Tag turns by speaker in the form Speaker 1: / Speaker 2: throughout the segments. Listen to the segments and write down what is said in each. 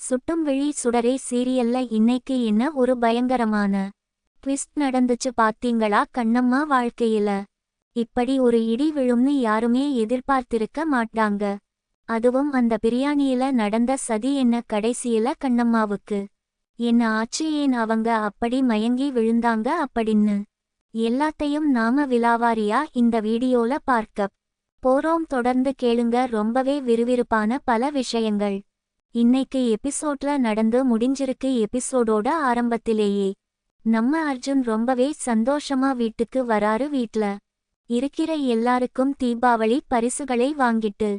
Speaker 1: சுட்டும் விழி சுடரே சீரியல்ல இன்னைக்கு என்ன ஒரு பயங்கரமான ட்விஸ்ட் நடந்துச்சு பாத்தீங்களா கண்ணம்மா வாழ்க்கையில. இப்படி ஒரு இடி விழும்னு யாருமே எதிர்பார்த்திருக்க மாட்டாங்க. அதுவும் அந்த பிரியாணியில நடந்த சதி என்ன கடைசியில கண்ணம்மாவுக்கு என்ன ஆச்சு, ஏன் அவங்க அப்படி மயங்கி விழுந்தாங்க அப்படின்னு எல்லாத்தையும் நாம விலாவாரியா இந்த வீடியோல பார்க்க போறோம். தொடர்ந்து கேளுங்க, ரொம்பவே விறுவிறுப்பான பல விஷயங்கள் இன்னைக்கு எபிசோட்ல நடந்து முடிஞ்சிருக்கு. எபிசோடோட ஆரம்பத்திலேயே நம்ம அர்ஜுன் ரொம்பவே சந்தோஷமா வீட்டுக்கு வராரு. வீட்ல இருக்கிற எல்லாருக்கும் தீபாவளி பரிசுகளை வாங்கிட்டு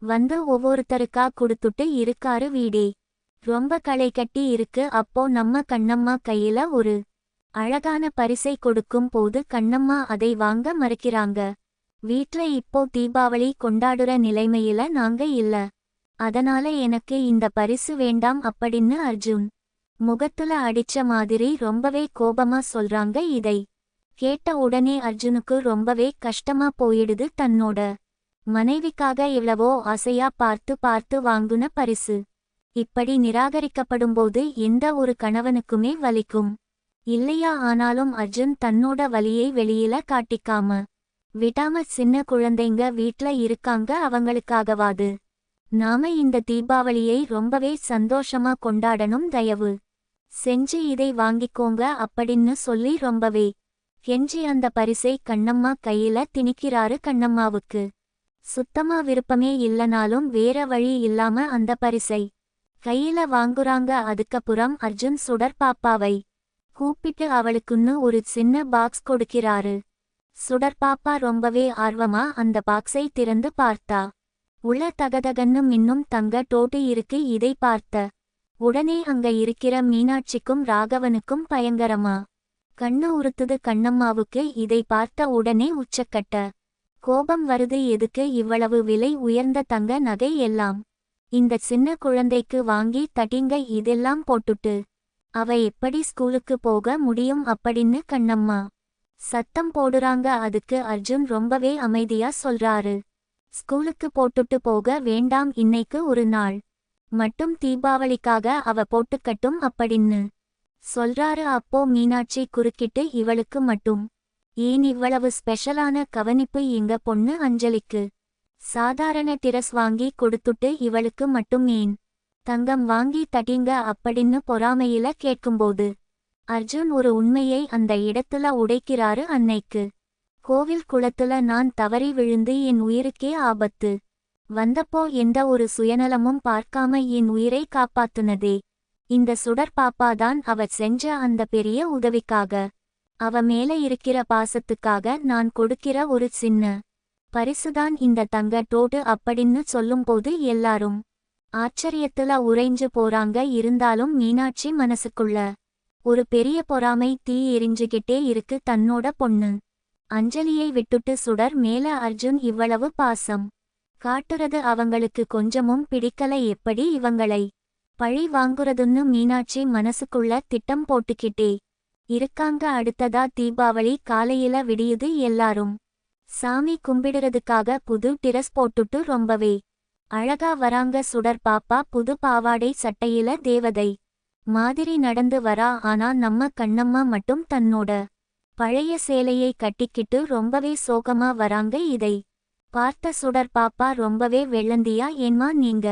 Speaker 1: வந்து ஒவ்வொருத்தருக்கா கொடுத்துட்டு இருக்காரு. வீடே ரொம்ப களை கட்டி இருக்கு. அப்போ நம்ம கண்ணம்மா கையில ஒரு அழகான பரிசை கொடுக்கும் போது கண்ணம்மா அதை வாங்க மறுக்கிறாங்க. வீட்ல இப்போ தீபாவளி கொண்டாடுற நிலைமையில நாங்க இல்ல, அதனால எனக்கு இந்த பரிசு வேண்டாம் அப்படின்னு அர்ஜுன் முகத்துல அடிச்ச மாதிரி ரொம்பவே கோபமா சொல்றாங்க. இதை கேட்ட உடனே அர்ஜுனுக்கு ரொம்பவே கஷ்டமா போயிடுது. தன்னோட மனைவிக்காக எவ்வளவோ ஆசையா பார்த்து பார்த்து வாங்குன பரிசு இப்படி நிராகரிக்கப்படும்போது எந்த ஒரு கணவனுக்குமே வலிக்கும் இல்லையா? ஆனாலும் அர்ஜுன் தன்னோட வலியை வெளியில காட்டிக்காம விடாம சின்ன குழந்தைங்க வீட்ல இருக்காங்க, அவங்களுக்காகவாது நாம இந்த தீபாவளியை ரொம்பவே சந்தோஷமா கொண்டாடணும், தயவு செஞ்சு இதை வாங்கிக்கோங்க அப்படின்னு சொல்லி ரொம்பவே கெஞ்சி அந்த பரிசை கண்ணம்மா கையில திணிக்கிறாரு. கண்ணம்மாவுக்கு சுத்தமா விருப்பமே இல்லனாலும் வேற வழி இல்லாம அந்த பரிசை கையில வாங்குறாங்க. அதுக்கப்புறம் அர்ஜுன் சுடர் பாப்பாவை கூப்பிட்டு அவளுக்குன்னு ஒரு சின்ன பாக்ஸ் கொடுக்கிறாரு. சுடர் பாப்பா ரொம்பவே ஆர்வமா அந்த பாக்ஸை திறந்து பார்த்தா உள்ள தகதகன்னு மின்னும் தங்க டோட்டு இருக்கு. இதை பார்த்த உடனே அங்க இருக்கிற மீனாட்சிக்கும் ராகவனுக்கும் பயங்கரமா கண்ணு உறுத்துது. கண்ணம்மாவுக்கு இதை பார்த்த உடனே உச்சக்கட்ட கோபம் வருது. எதுக்கு இவ்வளவு விலை உயர்ந்த தங்க நகை எல்லாம் இந்த சின்ன குழந்தைக்கு வாங்கி தட்டிங்க, இதெல்லாம் போட்டுட்டு அவ எப்படி ஸ்கூலுக்கு போக முடியும் அப்படின்னு கண்ணம்மா சத்தம் போடுறாங்க. அதுக்கு அர்ஜுன் ரொம்பவே அமைதியா சொல்றாரு, ஸ்கூலுக்கு போட்டுட்டு போக வேண்டாம், இன்னைக்கு ஒரு நாள் மட்டும் தீபாவளிக்காக அவ போட்டுக்கட்டும் அப்படின்னு சொல்றாரு. அப்போ மீனாட்சி குறுக்கிட்டு, இவளுக்கு மட்டும் ஏன் இவ்வளவு ஸ்பெஷலான கவனிப்பு? எங்க பொண்ணு அஞ்சலிக்கு சாதாரண டிரஸ் வாங்கி கொடுத்துட்டு இவளுக்கு மட்டும் ஏன் தங்கம் வாங்கி தட்டிங்க அப்படின்னு பொறாமையில கேட்கும்போது அர்ஜுன் ஒரு உண்மையை அந்த இடத்துல உடைக்கிறாரு. அன்னைக்கு கோவில் குளத்துல நான் தவறி விழுந்து என் உயிருக்கே ஆபத்து வந்தப்போ எந்த ஒரு சுயநலமும் பார்க்காம என் உயிரை காப்பாத்துனதே இந்த சுடர் பாப்பாதான். அவ செஞ்ச அந்த பெரிய உதவிக்காக, அவ மேல இருக்கிற பாசத்துக்காக நான் கொடுக்கிற ஒரு சின்ன பரிசுதான் இந்த தங்க டோட்டு அப்படின்னு சொல்லும்போது எல்லாரும் ஆச்சரியத்துல உறைஞ்சு போறாங்க. இருந்தாலும் மீனாட்சி மனசுக்குள்ள ஒரு பெரிய பொறாமை தீ எரிஞ்சுகிட்டே இருக்கு. தன்னோட பொண்ணு அஞ்சலியை விட்டுட்டு சுடர் மேல அர்ஜுன் இவ்வளவு பாசம் காட்டுறது அவங்களுக்கு கொஞ்சமும் பிடிக்கல. எப்படி இவங்களை பழி வாங்குறதுன்னு மீனாட்சி மனசுக்குள்ள திட்டம் போட்டுக்கிட்டே இருக்காங்க. அடுத்ததா தீபாவளி காலையில விடியுது. எல்லாரும் சாமி கும்பிடுறதுக்காக புது டிரஸ் போட்டுட்டு ரொம்பவே அழகா வராங்க. சுடர் பாப்பா புது பாவாடை சட்டையில தேவதை மாதிரி நடந்து வரா. ஆனா நம்ம கண்ணம்மா மட்டும் தன்னோட பழைய சேலையை கட்டிக்கிட்டு ரொம்பவே சோகமா வராங்க. இதை பார்த்த சுடர் பாப்பா ரொம்பவே வெள்ளந்தியா, ஏன்மா நீங்க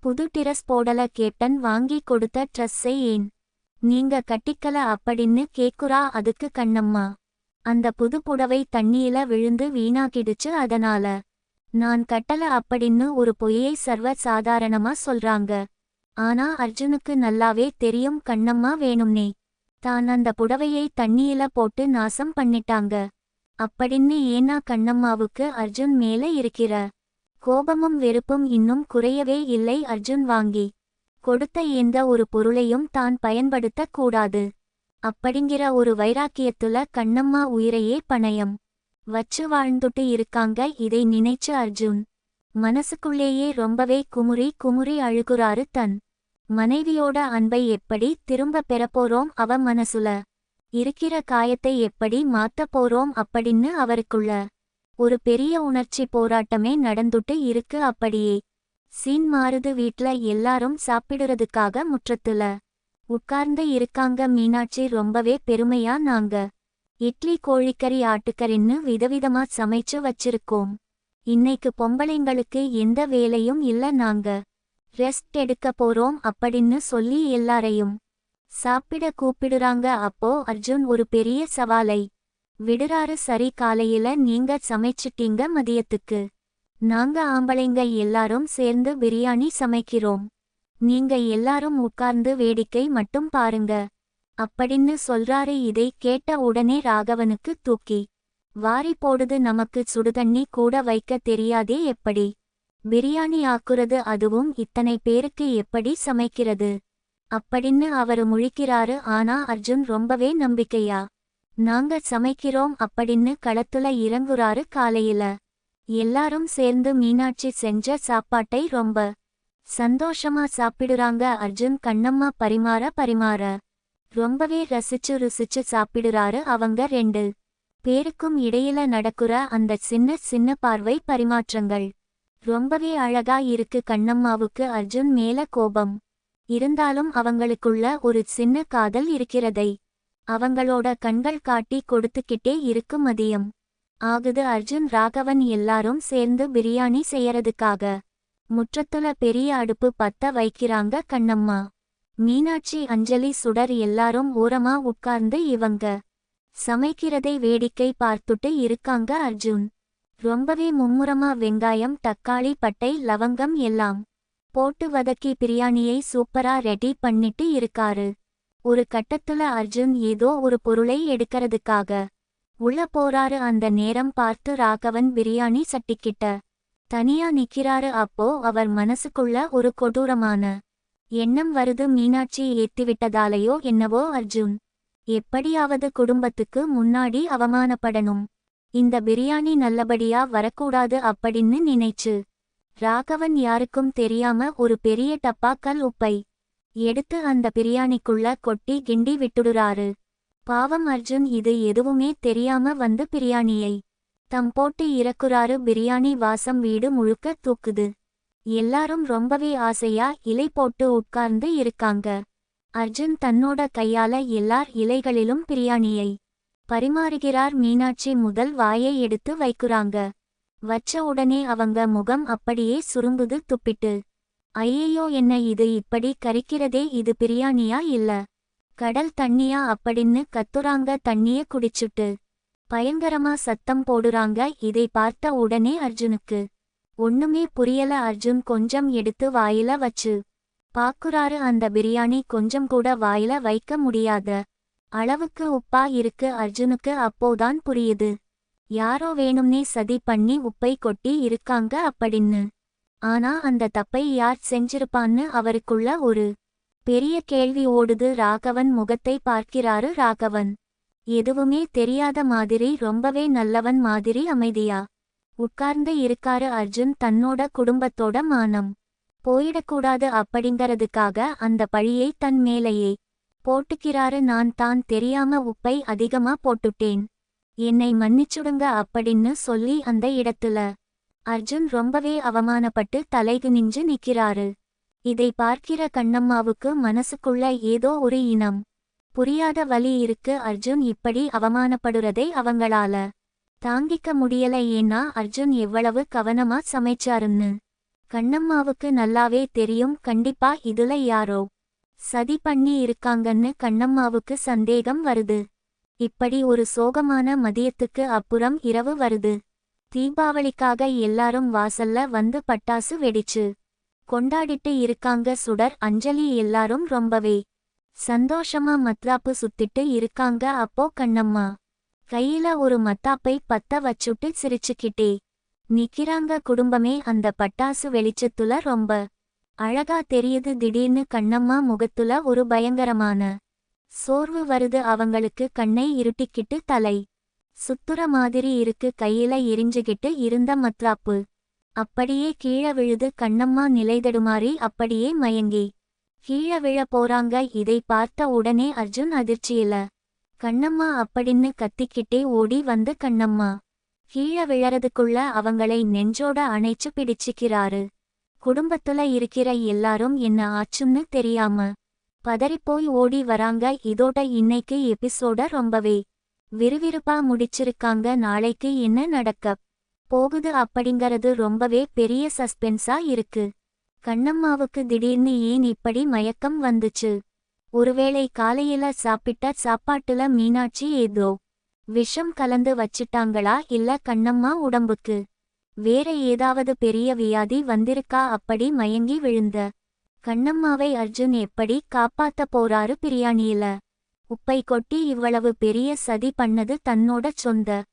Speaker 1: புது டிரஸ் போடல? கேப்டன் வாங்கி கொடுத்த ட்ரெஸ்ஸை ஏன் நீங்க கட்டிக்கல அப்படின்னு கேக்குறா. அதுக்கு கண்ணம்மா, அந்த புது புடவை தண்ணியில விழுந்து வீணாக்கிடுச்சு, அதனால நான் கட்டல அப்படின்னு ஒரு பொய்யை சர்வ சாதாரணமா சொல்றாங்க. ஆனா அர்ஜுனுக்கு நல்லாவே தெரியும் கண்ணம்மா வேணும்னே தான் அந்த புடவையை தண்ணியில போட்டு நாசம் பண்ணிட்டாங்க அப்படின்னு. ஏன்னா கண்ணம்மாவுக்கு அர்ஜுன் மேல இருக்கிற கோபமும் வெறுப்பும் இன்னும் குறையவே இல்லை. அர்ஜுன் வாங்கி கொடுத்த எந்த ஒரு பொருளையும் தான் பயன்படுத்த கூடாது அப்படிங்கிற ஒரு வைராக்கியத்துல கண்ணம்மா உயிரையே பணயம் வச்சு வாழ்ந்துட்டு இருக்காங்க. இதை நினைச்சு அர்ஜுன் மனசுக்குள்ளேயே ரொம்பவே குமுறி குமுறி அழுகுறாரு. தன் மனைவியோட அன்பை எப்படி திரும்ப பெறப்போறோம், அவ மனசுல இருக்கிற காயத்தை எப்படி மாத்த போறோம் அப்படின்னு அவருக்குள்ள ஒரு பெரிய உணர்ச்சி போராட்டமே நடந்துட்டு இருக்கு. அப்படியே சீன் மாறுது. வீட்ல எல்லாரும் சாப்பிடுறதுக்காக முற்றத்துல உட்கார்ந்து இருக்காங்க. மீனாட்சி ரொம்பவே பெருமையா, நாங்க இட்லி கோழிக்கறி ஆட்டுக்கறின்னு விதவிதமா சமைச்சு வச்சிருக்கோம். இன்னைக்கு பொம்பளைங்களுக்கு எந்த வேலையும் இல்ல, நாங்க ரெஸ்ட் எடுக்க போறோம் அப்படின்னு சொல்லி எல்லாரையும் சாப்பிட கூப்பிடுறாங்க. அப்போ அர்ஜுன் ஒரு பெரிய சவாலை விடுறாரு. சரி, காலையில நீங்க சமைச்சிட்டீங்க, மதியத்துக்கு நாங்க ஆம்பளைங்க எல்லாரும் சேர்ந்து பிரியாணி சமைக்கிறோம். நீங்க எல்லாரும் உட்கார்ந்து வேடிக்கை மட்டும் பாருங்க அப்படின்னு சொல்றாரு. இதை கேட்ட உடனே ராகவனுக்கு தூக்கி வாரி போடுது. நமக்கு சுடுதண்ணி கூட வைக்க தெரியாதே, எப்படி பிரியாணி ஆக்குறது, அதுவும் இத்தனை பேருக்கு எப்படி சமைக்கிறது அப்படின்னு அவரு முழிக்கிறாரு. ஆனா அர்ஜுன் ரொம்பவே நம்பிக்கையா நாங்க சமைக்கிறோம் அப்படின்னு களத்துல இறங்குறாரு. காலையில எல்லாரும் சேர்ந்து மீனாட்சி செஞ்ச சாப்பாட்டை ரொம்ப சந்தோஷமா சாப்பிடுறாங்க. அர்ஜுன் கண்ணம்மா பரிமாற ரொம்பவே ரசிச்சு ருசிச்சு சாப்பிடுறாரு. அவங்க ரெண்டு பேருக்கும் இடையில நடக்குற அந்த சின்ன சின்ன பார்வை பரிமாற்றங்கள் ரொம்பவே அழகா இருக்கு. கண்ணம்மாவுக்கு அர்ஜுன் மேல கோபம் இருந்தாலும் அவங்களுக்குள்ள ஒரு சின்ன காதல் இருக்கிறதை அவங்களோட கண்கள் காட்டி கொடுத்துக்கிட்டே இருக்கு. மதியம் ஆகுது. அர்ஜுன் ராகவன் எல்லாரும் சேர்ந்து பிரியாணி செய்யறதுக்காக முற்றத்துல பெரிய அடுப்பு பத்த வைக்கிறாங்க. கண்ணம்மா, மீனாட்சி, அஞ்சலி, சுடர் எல்லாரும் ஓரமா உட்கார்ந்து இவங்க சமைக்கிறதை வேடிக்கை பார்த்துட்டு இருக்காங்க. அர்ஜுன் ரொம்பவே மும்முரமா வெங்காயம், தக்காளி, பட்டை, லவங்கம் எல்லாம் போட்டு வதக்கி பிரியாணியை சூப்பரா ரெடி பண்ணிட்டு இருக்காரு. ஒரு கட்டத்துல அர்ஜுன் ஏதோ ஒரு பொருளை எடுக்கறதுக்காக உள்ள போறாரு. அந்த நேரம் பார்த்து ராகவன் பிரியாணி சட்டிக்கிட்ட தனியா நிக்கிறாரு. அப்போ அவர் மனசுக்குள்ள ஒரு கொடூரமான எண்ணம் வருது. மீனாட்சி ஏத்திவிட்டதாலேயோ என்னவோ அர்ஜுன் எப்படியாவது குடும்பத்துக்கு முன்னாடி அவமானப்படணும், இந்த பிரியாணி நல்லபடியா வரக்கூடாது அப்படின்னு நினைச்சு ராகவன் யாருக்கும் தெரியாம ஒரு பெரிய டப்பாக்கல் உப்பை எடுத்து அந்த பிரியாணிக்குள்ள கொட்டி கிண்டி விட்டுடுறாரு. பாவம் அர்ஜுன் இது எதுவுமே தெரியாம வந்து பிரியாணியை தம் போட்டு இறக்குறாரு. பிரியாணி வாசம் வீடு முழுக்க தூக்குது. எல்லாரும் ரொம்பவே ஆசையா இலை போட்டு உட்கார்ந்து இருக்காங்க. அர்ஜுன் தன்னோட கையால எல்லார் இலைகளிலும் பிரியாணியை பரிமாறுகிறார். மீனாட்சி முதல் வாயை எடுத்து வைக்குறாங்க. வச்ச உடனே அவங்க முகம் அப்படியே சுருங்குது. துப்பிட்டு, ஐயையோ, என்ன இது இப்படி கரிக்கிறதே, இது பிரியாணியா இல்ல கடல் தண்ணியா அப்படின்னு கத்துறாங்க. தண்ணிய குடிச்சுட்டு பயங்கரமா சத்தம் போடுறாங்க. இதை பார்த்த உடனே அர்ஜுனுக்கு ஒண்ணுமே புரியல. அர்ஜுன் கொஞ்சம் எடுத்து வாயில வச்சு பாக்குறாரு. அந்த பிரியாணி கொஞ்சம் கூட வாயில வைக்க முடியாத அளவுக்கு உப்பா இருக்கு. அர்ஜுனுக்கு அப்போதான் புரியுது, யாரோ வேணும்னே சதி பண்ணி உப்பை கொட்டி இருக்காங்க அப்படின்னு. ஆனா அந்த தப்பை யார் செஞ்சிருப்பான்னு அவருக்குள்ள ஒரு பெரிய கேள்வி ஓடுது. ராகவன் முகத்தை பார்க்கிறாரு. ராகவன் எதுவுமே தெரியாத மாதிரி, ரொம்பவே நல்லவன் மாதிரி அமைதியா உட்கார்ந்து இருக்காரு. அர்ஜுன் தன்னோட குடும்பத்தோட மானம் போயிடக்கூடாது அப்படிங்கறதுக்காக அந்த பழியை தன் மேலேயே போட்டுக்கிறாரு. நான் தான் தெரியாம உப்பை அதிகமா போட்டுட்டேன், என்னை மன்னிச்சுடுங்க அப்படின்னு சொல்லி அந்த இடத்துல அர்ஜுன் ரொம்பவே அவமானப்பட்டு தலைகுனிஞ்சு நிக்கிறாரு. இதை பார்க்கிற கண்ணம்மாவுக்கு மனசுக்குள்ள ஏதோ ஒரு இனம் புரியாத வலி இருக்கு. அர்ஜுன் இப்படி அவமானப்படுறதை அவங்களால தாங்கிக்க முடியல. ஏன்னா அர்ஜுன் எவ்வளவு கவனமா சமைச்சாருன்னு கண்ணம்மாவுக்கு நல்லாவே தெரியும். கண்டிப்பா இதுல யாரோ சதி பண்ணி இருக்காங்கன்னு கண்ணம்மாவுக்கு சந்தேகம் வருது. இப்படி ஒரு சோகமான மதியத்துக்கு அப்புறம் இரவு வருது. தீபாவளிக்காக எல்லாரும் வாசல்ல வந்து பட்டாசு வெடிச்சு கொண்டாடிட்டு இருக்காங்க. சுடர், அஞ்சலி எல்லாரும் ரொம்பவே சந்தோஷமா மத்தாப்பு சுத்திட்டு இருக்காங்க. அப்போ கண்ணம்மா கையில ஒரு மத்தாப்பை பத்த வச்சுட்டு சிரிச்சுக்கிட்டே நிக்கிறாங்க. குடும்பமே அந்த பட்டாசு வெளிச்சத்துல ரொம்ப அழகா தெரியுது. திடீர்னு கண்ணம்மா முகத்துல ஒரு பயங்கரமான சோர்வு வருது. அவங்களுக்கு கண்ணை இருட்டிக்கிட்டு தலை சுத்துற மாதிரி இருக்கு. கையில எரிஞ்சுகிட்டு இருந்த மத்தாப்பு அப்படியே கீழே விழுது. கண்ணம்மா நிலைதடுமாறி அப்படியே மயங்கி கீழே விழ போறாங்க. இதை பார்த்த உடனே அர்ஜுன் அதிர்ச்சியில கண்ணம்மா அப்படின்னு கத்திக்கிட்டே ஓடி வந்து கண்ணம்மா கீழே விழறதுக்குள்ள அவங்களை நெஞ்சோட அணைச்சு பிடிச்சிக்கிறாரு. குடும்பத்துல இருக்கிற எல்லாரும் என்ன ஆச்சுன்னு தெரியாம பதறிப்போய் ஓடி வராங்க. இதோட இன்னைக்கு எபிசோட ரொம்பவே விறுவிறுப்பா முடிச்சிருக்காங்க. நாளைக்கு என்ன நடக்க போகுது அப்படிங்கறது ரொம்பவே பெரிய சஸ்பென்ஸா இருக்கு. கண்ணம்மாவுக்கு திடீர்னு ஏன் இப்படி மயக்கம் வந்துச்சு? ஒருவேளை காலையில சாப்பிட்ட சாப்பாட்டுல மீனாட்சி ஏதோ விஷம் கலந்து வச்சிட்டாங்களா? இல்ல கண்ணம்மா உடம்புக்கு வேற ஏதாவது பெரிய வியாதி வந்திருக்கா? அப்படி மயங்கி விழுந்த கண்ணம்மாவை அர்ஜுன் எப்படி காப்பாத்த போறாரு? பிரியாணியில உப்பை கொட்டி இவ்வளவு பெரிய சதி பண்ணது தன்னோட சொந்த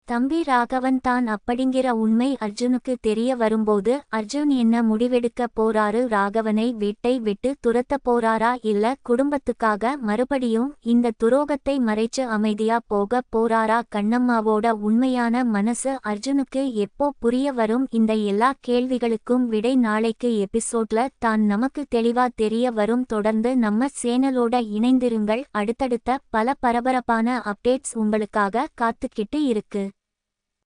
Speaker 1: தம்பி ராகவன் தான் அப்படிங்கிற உண்மை அர்ஜுனுக்கு தெரிய வரும்போது அர்ஜுன் என்ன முடிவெடுக்க போறாரு? ராகவனை வீட்டை விட்டு துரத்த போறாரா? இல்ல குடும்பத்துக்காக மறுபடியும் இந்த துரோகத்தை மறைச்சு அமைதியா போக போறாரா? கண்ணம்மாவோட உண்மையான மனசு அர்ஜுனுக்கு எப்போ புரிய வரும்? இந்த எல்லா கேள்விகளுக்கும் விடை நாளைக்கு எபிசோட்ல தான் நமக்கு தெளிவா தெரிய வரும். தொடர்ந்து நம்ம சேனலோட இணைந்திருங்கள். அடுத்தடுத்த பல பரபரப்பான அப்டேட்ஸ் உங்களுக்காக காத்துக்கிட்டு இருக்கு.